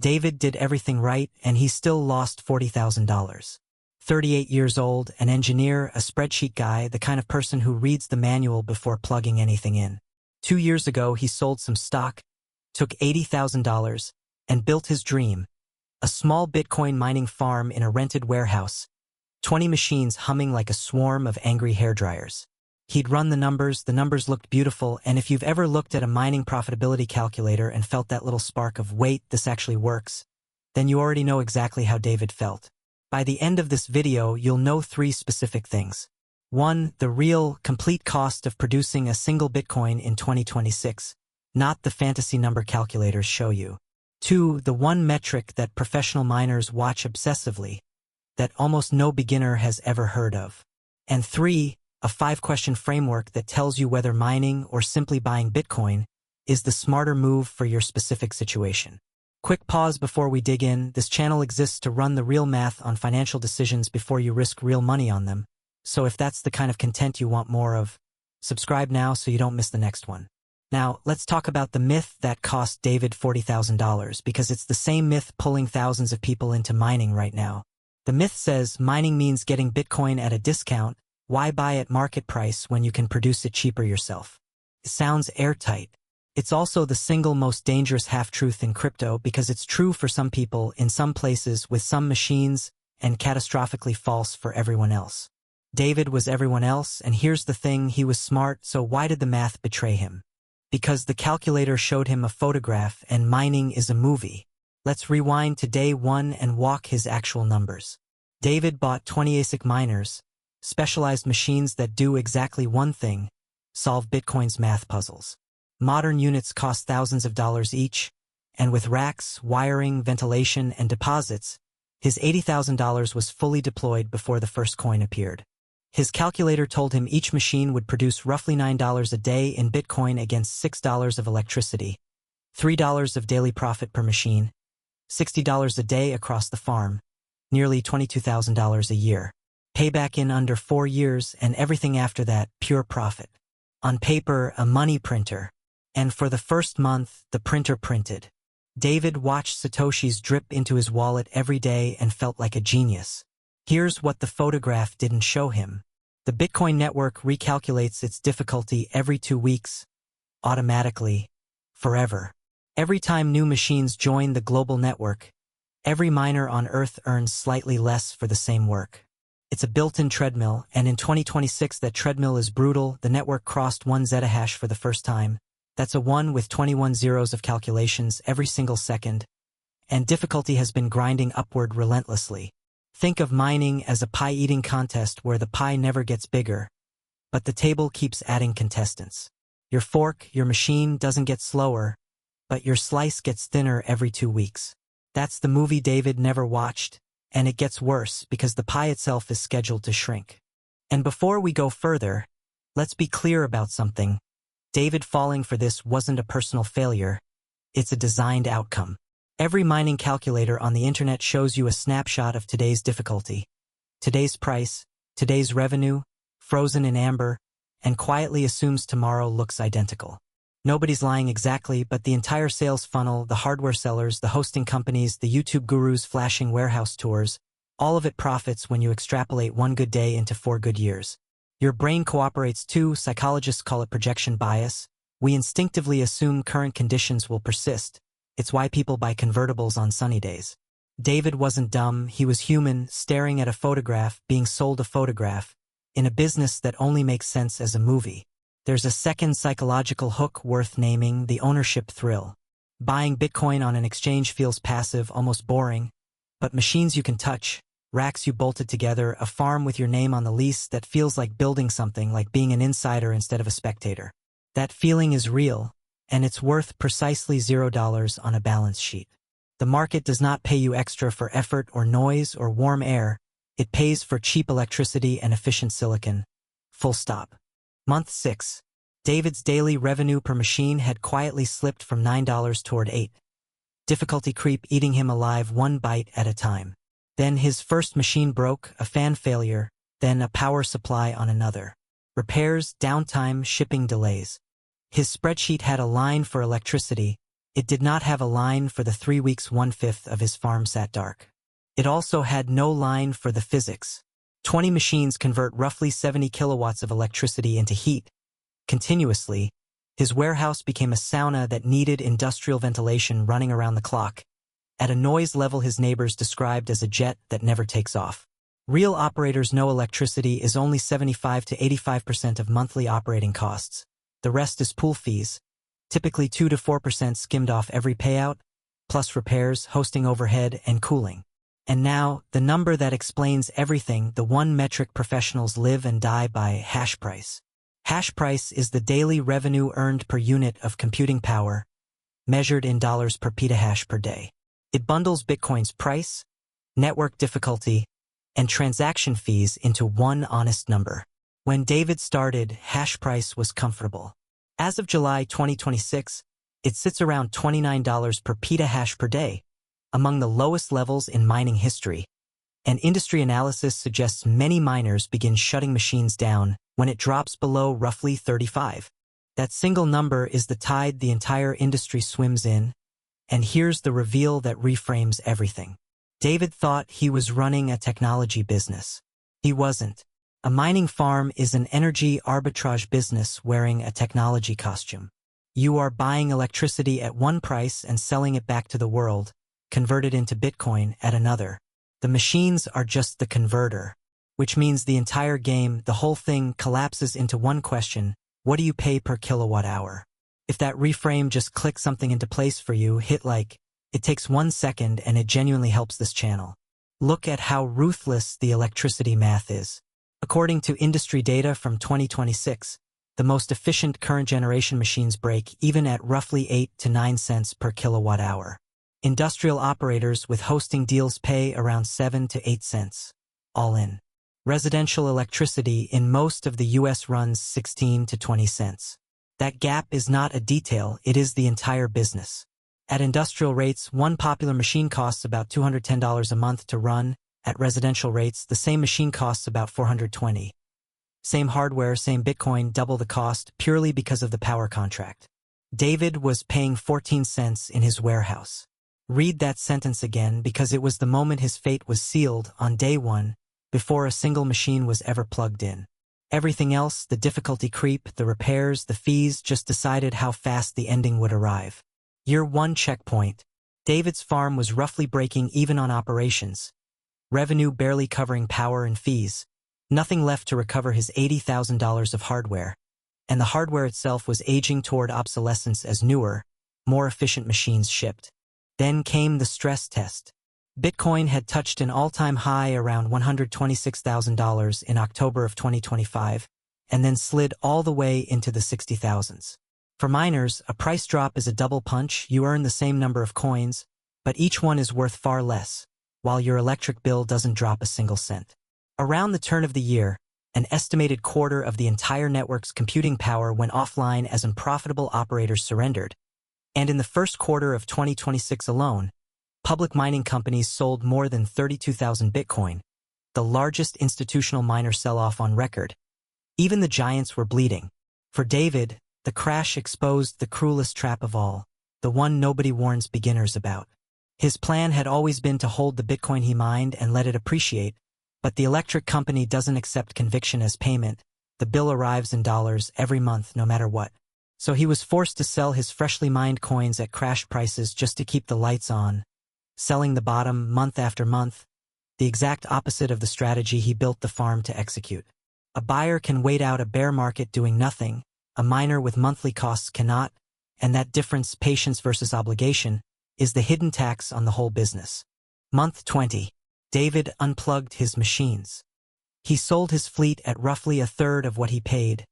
David did everything right, and he still lost $40,000. 38 years old, an engineer, a spreadsheet guy, the kind of person who reads the manual before plugging anything in. 2 years ago, he sold some stock, took $80,000, and built his dream, a small Bitcoin mining farm in a rented warehouse, 20 machines humming like a swarm of angry hairdryers. He'd run the numbers looked beautiful, and if you've ever looked at a mining profitability calculator and felt that little spark of, wait, this actually works, then you already know exactly how David felt. By the end of this video, you'll know 3 specific things. 1. The real, complete cost of producing a single Bitcoin in 2026, not the fantasy number calculators show you. 2. The one metric that professional miners watch obsessively, that almost no beginner has ever heard of. And 3. A 5-question framework that tells you whether mining or simply buying Bitcoin is the smarter move for your specific situation. Quick pause before we dig in. This channel exists to run the real math on financial decisions before you risk real money on them. So if that's the kind of content you want more of, subscribe now so you don't miss the next one. Now, let's talk about the myth that cost David $40,000, because it's the same myth pulling thousands of people into mining right now. The myth says mining means getting Bitcoin at a discount. Why buy at market price when you can produce it cheaper yourself? It sounds airtight. It's also the single most dangerous half-truth in crypto, because it's true for some people in some places with some machines and catastrophically false for everyone else. David was everyone else, and here's the thing, he was smart, so why did the math betray him? Because the calculator showed him a photograph and mining is a movie. Let's rewind to day 1 and walk his actual numbers. David bought 20 ASIC miners, specialized machines that do exactly one thing: solve Bitcoin's math puzzles. Modern units cost thousands of dollars each, and with racks, wiring, ventilation, and deposits, his $80,000 was fully deployed before the first coin appeared. His calculator told him each machine would produce roughly $9 a day in Bitcoin against $6 of electricity, $3 of daily profit per machine, $60 a day across the farm, nearly $22,000 a year. Payback in under 4 years, and everything after that, pure profit. On paper, a money printer. And for the first month, the printer printed. David watched Satoshis drip into his wallet every day and felt like a genius. Here's what the photograph didn't show him. The Bitcoin network recalculates its difficulty every 2 weeks, automatically, forever. Every time new machines join the global network, every miner on Earth earns slightly less for the same work. It's a built-in treadmill, and in 2026 that treadmill is brutal. The network crossed 1 zettahash for the first time. That's a 1 with 21 zeros of calculations every single second, and difficulty has been grinding upward relentlessly. Think of mining as a pie-eating contest where the pie never gets bigger, but the table keeps adding contestants. Your fork, your machine doesn't get slower, but your slice gets thinner every 2 weeks. That's the movie David never watched, and it gets worse because the pie itself is scheduled to shrink. And before we go further, let's be clear about something. David falling for this wasn't a personal failure, it's a designed outcome. Every mining calculator on the internet shows you a snapshot of today's difficulty, today's price, today's revenue, frozen in amber, and quietly assumes tomorrow looks identical. Nobody's lying exactly, but the entire sales funnel, the hardware sellers, the hosting companies, the YouTube gurus flashing warehouse tours, all of it profits when you extrapolate 1 good day into 4 good years. Your brain cooperates too. Psychologists call it projection bias. We instinctively assume current conditions will persist. It's why people buy convertibles on sunny days. David wasn't dumb, he was human, staring at a photograph, being sold a photograph, in a business that only makes sense as a movie. There's a second psychological hook worth naming: the ownership thrill. Buying Bitcoin on an exchange feels passive, almost boring, but machines you can touch, racks you bolted together, a farm with your name on the lease, that feels like building something, like being an insider instead of a spectator. That feeling is real, and it's worth precisely $0 on a balance sheet. The market does not pay you extra for effort or noise or warm air, it pays for cheap electricity and efficient silicon. Full stop. Month 6. David's daily revenue per machine had quietly slipped from $9 toward $8. Difficulty creep eating him alive 1 byte at a time. Then his first machine broke, a fan failure, then a power supply on another. Repairs, downtime, shipping delays. His spreadsheet had a line for electricity, It did not have a line for the 3 weeks 1/5 of his farm sat dark. It also had no line for the physics. 20 machines convert roughly 70 kilowatts of electricity into heat. Continuously, his warehouse became a sauna that needed industrial ventilation running around the clock, at a noise level his neighbors described as a jet that never takes off. Real operators know electricity is only 75 to 85% of monthly operating costs. The rest is pool fees, typically 2 to 4% skimmed off every payout, plus repairs, hosting overhead, and cooling. And now, the number that explains everything, the one metric professionals live and die by: hash price. Hash price is the daily revenue earned per unit of computing power, measured in dollars per petahash per day. It bundles Bitcoin's price, network difficulty, and transaction fees into one honest number. When David started, hash price was comfortable. As of July 2026, it sits around $29 per petahash per day, among the lowest levels in mining history, and industry analysis suggests many miners begin shutting machines down when it drops below roughly 35. That single number is the tide the entire industry swims in, and here's the reveal that reframes everything. David thought he was running a technology business. He wasn't. A mining farm is an energy arbitrage business wearing a technology costume. You are buying electricity at one price and selling it back to the world, converted into Bitcoin at another. The machines are just the converter, which means the entire game, the whole thing, collapses into one question: what do you pay per kilowatt hour? If that reframe just clicks something into place for you, hit like. It takes 1 second and it genuinely helps this channel. Look at how ruthless the electricity math is. According to industry data from 2026, the most efficient current generation machines break even at roughly 8 to 9 cents per kilowatt hour. Industrial operators with hosting deals pay around 7 to 8 cents, all in. Residential electricity in most of the US runs 16 to 20 cents. That gap is not a detail, it is the entire business. At industrial rates, one popular machine costs about $210 a month to run. At residential rates, the same machine costs about $420. Same hardware, same Bitcoin, double the cost, purely because of the power contract. David was paying 14 cents in his warehouse. Read that sentence again, because it was the moment his fate was sealed on day one, before a single machine was ever plugged in. Everything else, the difficulty creep, the repairs, the fees, just decided how fast the ending would arrive. Year 1 checkpoint. David's farm was roughly breaking even on operations. Revenue barely covering power and fees. Nothing left to recover his $80,000 of hardware. And the hardware itself was aging toward obsolescence as newer, more efficient machines shipped. Then came the stress test. Bitcoin had touched an all-time high around $126,000 in October of 2025, and then slid all the way into the 60,000s. For miners, a price drop is a double punch. You earn the same number of coins, but each one is worth far less, while your electric bill doesn't drop a single cent. Around the turn of the year, an estimated quarter of the entire network's computing power went offline as unprofitable operators surrendered, and in the first quarter of 2026 alone, public mining companies sold more than 32,000 Bitcoin, the largest institutional miner sell-off on record. Even the giants were bleeding. For David, the crash exposed the cruelest trap of all, the one nobody warns beginners about. His plan had always been to hold the Bitcoin he mined and let it appreciate, but the electric company doesn't accept conviction as payment. The bill arrives in dollars every month no matter what. So he was forced to sell his freshly mined coins at crash prices just to keep the lights on, selling the bottom month after month, the exact opposite of the strategy he built the farm to execute. A buyer can wait out a bear market doing nothing, a miner with monthly costs cannot, and that difference, patience versus obligation, is the hidden tax on the whole business. Month 20. David unplugged his machines. He sold his fleet at roughly a third of what he paid.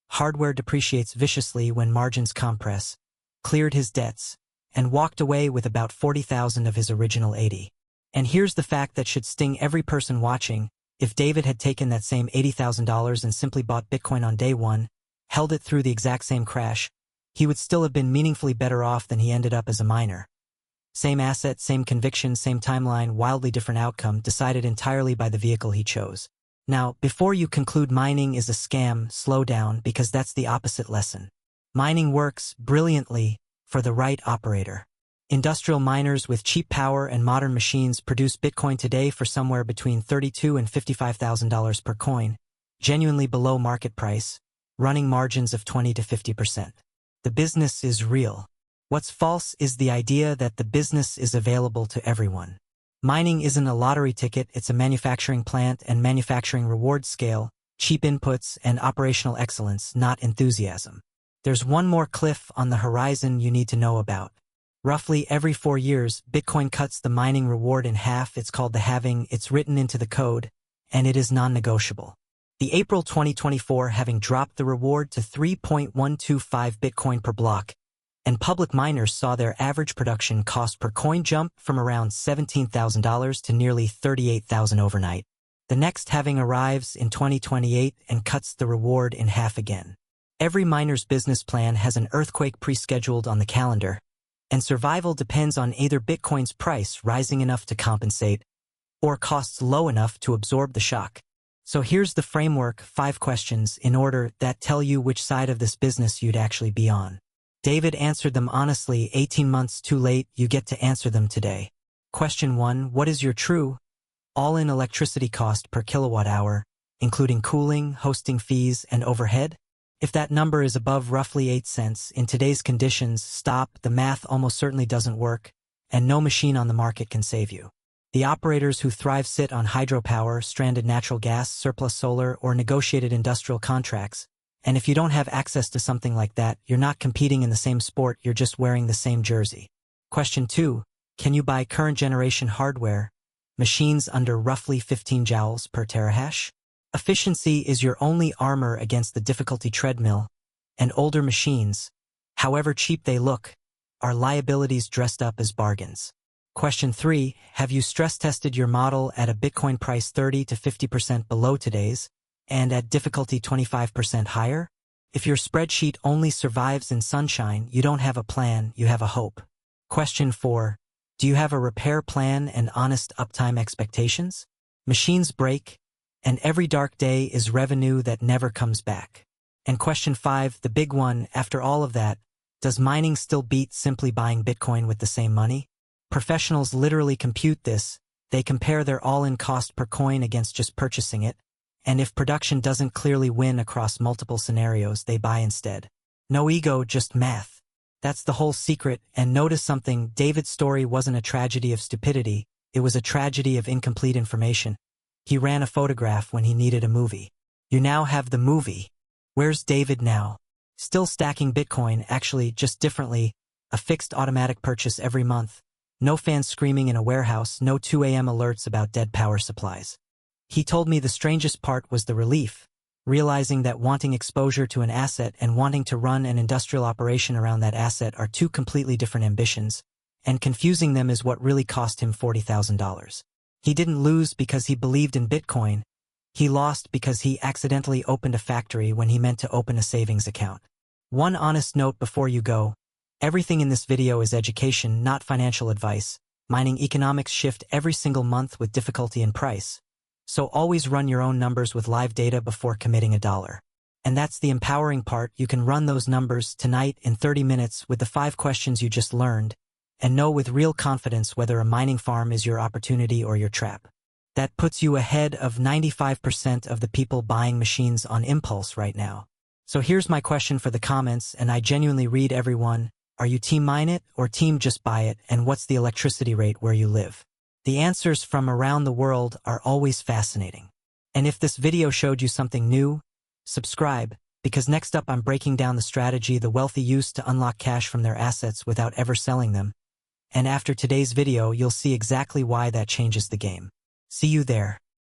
Hardware depreciates viciously when margins compress, cleared his debts, and walked away with about 40,000 of his original 80. And here's the fact that should sting every person watching: if David had taken that same $80,000 and simply bought Bitcoin on day one, held it through the exact same crash, he would still have been meaningfully better off than he ended up as a miner. Same asset, same conviction, same timeline, wildly different outcome, decided entirely by the vehicle he chose. Now, before you conclude mining is a scam, slow down, because that's the opposite lesson. Mining works brilliantly for the right operator. Industrial miners with cheap power and modern machines produce Bitcoin today for somewhere between $32,000 and $55,000 per coin, genuinely below market price, running margins of 20 to 50%. The business is real. What's false is the idea that the business is available to everyone. Mining isn't a lottery ticket, it's a manufacturing plant and manufacturing reward scale, cheap inputs and operational excellence, not enthusiasm. There's one more cliff on the horizon you need to know about. Roughly every 4 years, Bitcoin cuts the mining reward in half. It's called the halving, it's written into the code, and it is non-negotiable. The April 2024 halving dropped the reward to 3.125 Bitcoin per block, and public miners saw their average production cost per coin jump from around $17,000 to nearly $38,000 overnight. The next halving arrives in 2028 and cuts the reward in half again. Every miner's business plan has an earthquake pre-scheduled on the calendar, and survival depends on either Bitcoin's price rising enough to compensate or costs low enough to absorb the shock. So here's the framework, 5 questions in order that tell you which side of this business you'd actually be on. David answered them honestly. 18 months too late, you get to answer them today. Question 1. What is your true, all-in electricity cost per kilowatt hour, including cooling, hosting fees, and overhead? If that number is above roughly 8 cents, in today's conditions, stop, the math almost certainly doesn't work, and no machine on the market can save you. The operators who thrive sit on hydropower, stranded natural gas, surplus solar, or negotiated industrial contracts. And if you don't have access to something like that, you're not competing in the same sport, you're just wearing the same jersey. Question 2. Can you buy current generation hardware, machines under roughly 15 joules per terahash? Efficiency is your only armor against the difficulty treadmill, and older machines, however cheap they look, are liabilities dressed up as bargains. Question 3. Have you stress-tested your model at a Bitcoin price 30 to 50% below today's, and at difficulty 25% higher? If your spreadsheet only survives in sunshine, you don't have a plan, you have a hope. Question 4. Do you have a repair plan and honest uptime expectations? Machines break, and every dark day is revenue that never comes back. And question 5, the big one, after all of that, does mining still beat simply buying Bitcoin with the same money? Professionals literally compute this. They compare their all-in cost per coin against just purchasing it, and if production doesn't clearly win across multiple scenarios, they buy instead. No ego, just math. That's the whole secret. And notice something, David's story wasn't a tragedy of stupidity, it was a tragedy of incomplete information. He ran a photograph when he needed a movie. You now have the movie. Where's David now? Still stacking Bitcoin, actually, just differently, a fixed automatic purchase every month. No fans screaming in a warehouse, no 2 a.m. alerts about dead power supplies. He told me the strangest part was the relief, realizing that wanting exposure to an asset and wanting to run an industrial operation around that asset are two completely different ambitions, and confusing them is what really cost him $40,000. He didn't lose because he believed in Bitcoin. He lost because he accidentally opened a factory when he meant to open a savings account. One honest note before you go. Everything in this video is education, not financial advice. Mining economics shift every single month with difficulty and price. So always run your own numbers with live data before committing $1. And that's the empowering part. You can run those numbers tonight in 30 minutes with the 5 questions you just learned, and know with real confidence whether a mining farm is your opportunity or your trap. That puts you ahead of 95% of the people buying machines on impulse right now. So here's my question for the comments, and I genuinely read everyone. Are you team mine it or team just buy it, and what's the electricity rate where you live? The answers from around the world are always fascinating. And if this video showed you something new, subscribe, because next up I'm breaking down the strategy the wealthy use to unlock cash from their assets without ever selling them. And after today's video, you'll see exactly why that changes the game. See you there.